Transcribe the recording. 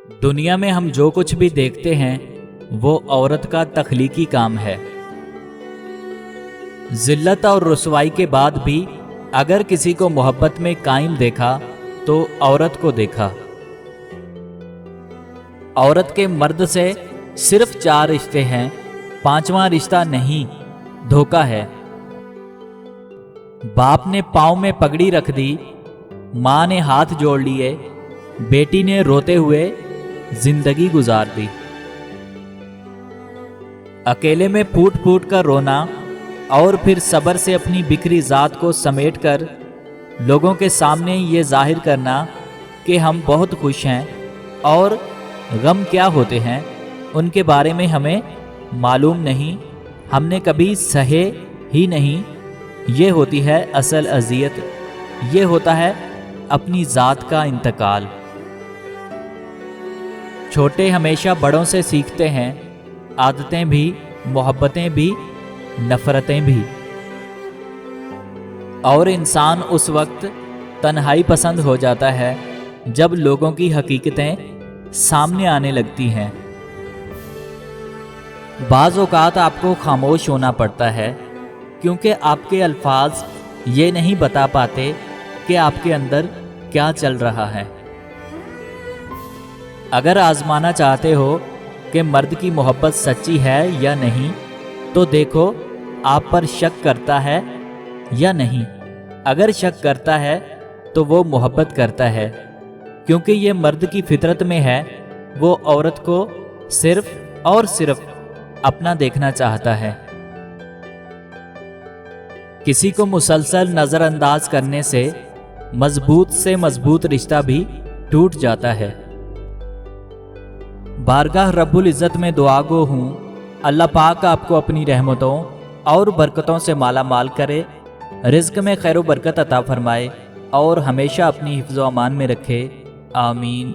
दुनिया में हम जो कुछ भी देखते हैं वो औरत का तख्लीकी काम है। जिल्लत और रुसवाई के बाद भी अगर किसी को मोहब्बत में कायम देखा तो औरत को देखा। औरत के मर्द से सिर्फ 4 रिश्ते हैं, 5वां रिश्ता नहीं, धोखा है। बाप ने पाँव में पगड़ी रख दी, माँ ने हाथ जोड़ लिए, बेटी ने रोते हुए जिंदगी गुजार दी। अकेले में फूट फूट कर रोना और फिर सब्र से अपनी बिखरी जात को समेट कर लोगों के सामने ये जाहिर करना कि हम बहुत खुश हैं और गम क्या होते हैं उनके बारे में हमें मालूम नहीं, हमने कभी सहे ही नहीं। ये होती है असल अजियत, ये होता है अपनी ज़ात का इंतकाल। छोटे हमेशा बड़ों से सीखते हैं, आदतें भी, मोहब्बतें भी, नफ़रतें भी। और इंसान उस वक्त तन्हाई पसंद हो जाता है जब लोगों की हकीकतें सामने आने लगती हैं। बाज़ औक़ात आपको खामोश होना पड़ता है क्योंकि आपके अल्फाज ये नहीं बता पाते कि आपके अंदर क्या चल रहा है। अगर आजमाना चाहते हो कि मर्द की मोहब्बत सच्ची है या नहीं तो देखो आप पर शक करता है या नहीं। अगर शक करता है तो वो मोहब्बत करता है, क्योंकि ये मर्द की फितरत में है। वो औरत को सिर्फ और सिर्फ अपना देखना चाहता है। किसी को मुसलसल नज़रअंदाज करने से मजबूत रिश्ता भी टूट जाता है। बारगाह रब्बुल इज़्ज़त में दुआ गो हूँ, अल्लाह पाक आपको अपनी रहमतों और बरकतों से माला माल करे, रिज़्क़ में खैर व बरकत अता फरमाए और हमेशा अपनी हिफ्ज़ व अमान में रखे। आमीन।